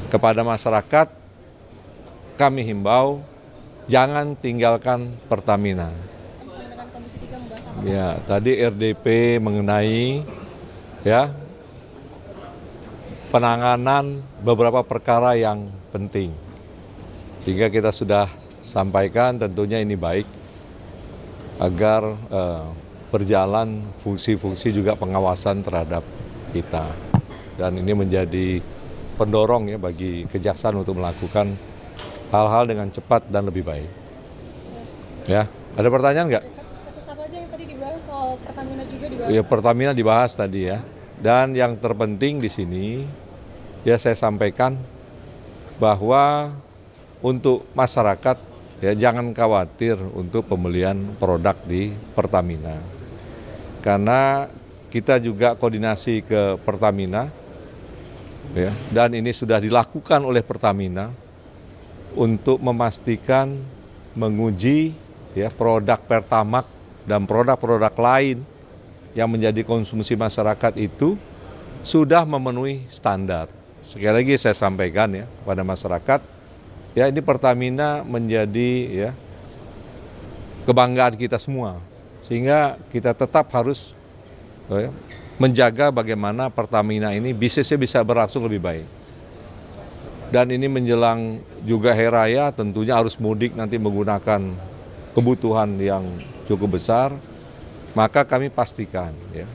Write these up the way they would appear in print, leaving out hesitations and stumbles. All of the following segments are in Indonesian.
Kepada masyarakat, kami himbau jangan tinggalkan Pertamina. Ya, tadi RDP mengenai penanganan beberapa perkara yang penting. Sehingga kita sudah sampaikan tentunya ini baik agar berjalan fungsi-fungsi juga pengawasan terhadap kita. Dan ini menjadi pendorong ya bagi kejaksaan untuk melakukan hal-hal dengan cepat dan lebih baik. Ya, ada pertanyaan nggak? Kasus apa aja yang tadi dibahas, soal Pertamina juga dibahas? Ya, Pertamina dibahas tadi ya. Dan yang terpenting di sini ya saya sampaikan bahwa untuk masyarakat ya jangan khawatir untuk pembelian produk di Pertamina. Karena kita juga koordinasi ke Pertamina ya, dan ini sudah dilakukan oleh Pertamina untuk memastikan menguji ya produk Pertamax dan produk-produk lain yang menjadi konsumsi masyarakat itu sudah memenuhi standar. Sekali lagi saya sampaikan ya pada masyarakat, ya ini Pertamina menjadi ya kebanggaan kita semua, sehingga kita tetap harus menjaga bagaimana Pertamina ini bisnisnya bisa berlangsung lebih baik. Dan ini menjelang juga Hari Raya, tentunya arus mudik nanti menggunakan kebutuhan yang cukup besar, maka kami pastikan, ya,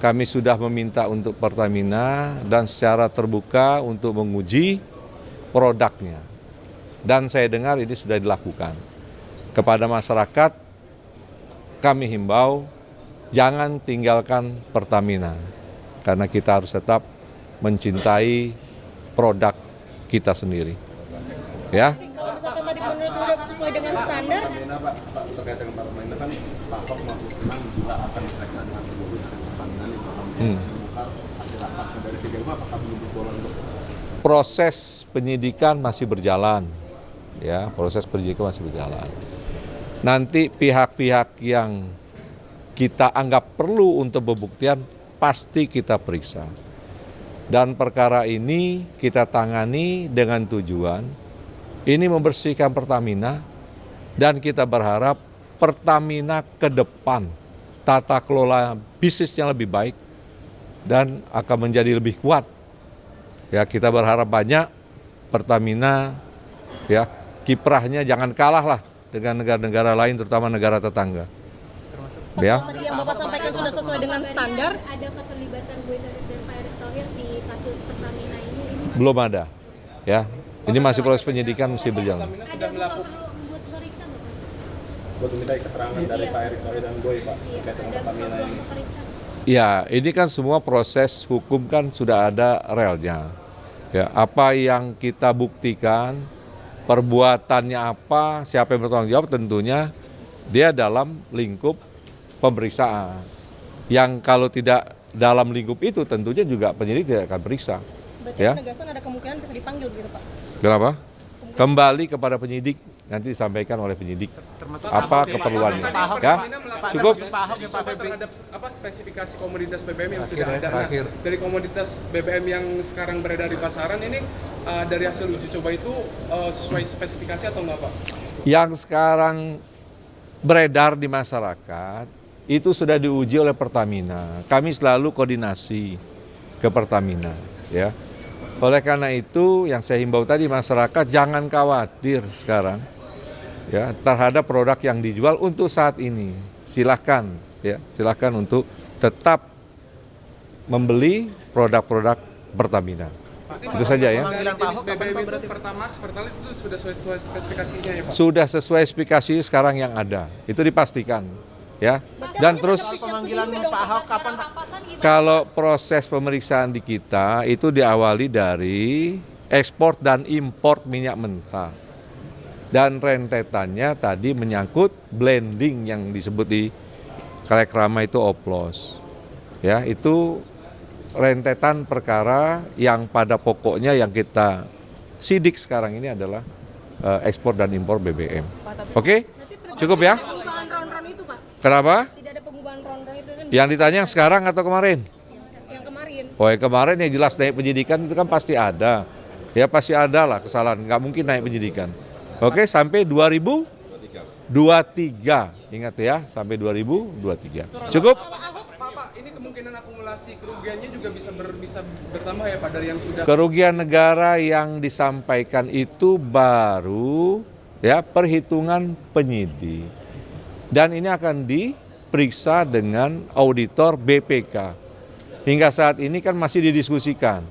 kami sudah meminta untuk Pertamina dan secara terbuka untuk menguji produknya. Dan saya dengar ini sudah dilakukan. Kepada masyarakat, kami himbau jangan tinggalkan Pertamina, karena kita harus tetap mencintai produk kita sendiri. Ya. Kalau misalkan tadi menurut udah sesuai dengan standar, Pak, terkait dengan Pertamina kan Pak Ahok mengaku senang juga akan diperiksa dengan Pertamina nih, hasil rapat dari Tiga apakah menunggu bola untuk Proses penyidikan masih berjalan, ya, proses penyidikan masih berjalan. Nanti pihak-pihak yang kita anggap perlu untuk pembuktian pasti kita periksa. Dan perkara ini kita tangani dengan tujuan ini membersihkan Pertamina, dan kita berharap Pertamina ke depan tata kelola bisnisnya lebih baik dan akan menjadi lebih kuat. Ya, kita berharap banyak Pertamina ya kiprahnya jangan kalah lah dengan negara-negara lain, terutama negara tetangga. Ya. tadi yang Bapak sampaikan sudah sesuai dengan standar. Ada keterlibatan Bu dan Pak Erick Thohir di kasus Pertamina ini? Belum ada. Ya. Ini masih proses penyidikan, masih berjalan. Ada buat periksa nggak Pak? buat meminta keterangan dari Pak Erick Thohir dan Boy, Pak, terkait dengan Pertamina ini? Ya, ini kan semua proses hukum kan sudah ada relnya. Ya, apa yang kita buktikan, perbuatannya apa, siapa yang bertanggung jawab, tentunya dia dalam lingkup pemeriksaan. Yang kalau tidak dalam lingkup itu, tentunya juga penyidik tidak akan periksa. Berarti Ya. penegasan ada kemungkinan bisa dipanggil begitu Pak? Kenapa? Kembali kepada penyidik, nanti disampaikan oleh penyidik apa keperluannya. Ya, cukup. Pak Ahok ya Pak Febri terhadap spesifikasi komoditas BBM yang sudah ada. Nah, dari komoditas BBM yang sekarang beredar di pasaran ini dari hasil uji coba itu sesuai spesifikasi atau enggak Pak? Yang sekarang beredar di masyarakat itu sudah diuji oleh Pertamina. Kami selalu koordinasi ke Pertamina, ya. Oleh karena itu yang saya himbau tadi, masyarakat jangan khawatir sekarang ya terhadap produk yang dijual untuk saat ini. Silahkan untuk tetap membeli produk-produk Pertamina. Itu saja ya. Jenis BBM itu Pertamax, Pertalite itu sudah sesuai spesifikasinya ya Pak? Sudah sesuai spesifikasi sekarang yang ada. Itu dipastikan. Ya. Dan terus Pemanggilan Pak Ahok kapan Pak? kalau proses pemeriksaan di kita itu diawali dari ekspor dan impor minyak mentah. Dan rentetannya tadi menyangkut blending yang disebut di Kalekrama itu oplos. Ya, itu rentetan perkara yang pada pokoknya yang kita sidik sekarang ini adalah ekspor dan impor BBM. Oke? Cukup ya? Pengubahan ron-ron itu Pak? Kenapa? Tidak ada pengubahan ron-ron itu kan? Yang ditanya yang sekarang atau kemarin? Yang kemarin. Oh ya kemarin yang jelas naik penyidikan itu kan pasti ada. Ya pasti ada lah kesalahan, nggak mungkin naik penyidikan. Oke, sampai 2023. Ingat ya, sampai 2023. Cukup? Pak, ini kemungkinan akumulasi kerugiannya juga bisa bertambah ya Pak dari yang sudah. Kerugian negara yang disampaikan itu baru ya perhitungan penyidik. Dan ini akan diperiksa dengan auditor BPK. Hingga saat ini kan masih didiskusikan.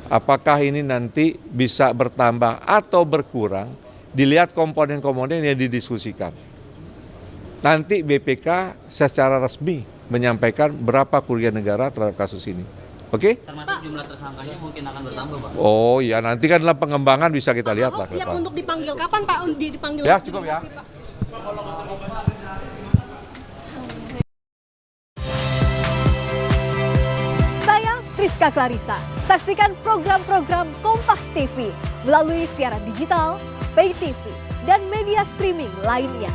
Apakah ini nanti bisa bertambah atau berkurang, dilihat komponen-komponen yang didiskusikan. Nanti BPK secara resmi menyampaikan berapa kerugian negara terhadap kasus ini. Oke? Termasuk jumlah tersangkanya mungkin akan bertambah, Pak. Oh ya, nanti kan dalam pengembangan bisa kita lihat lah. Ahok siap untuk dipanggil kapan Pak? Dipanggil? Ya, cukup ya. Pak. Saya Rizka Clarissa. Saksikan program-program Kompas TV melalui siaran digital, pay TV, dan media streaming lainnya.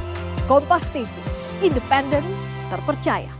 Kompas TV, independen, terpercaya.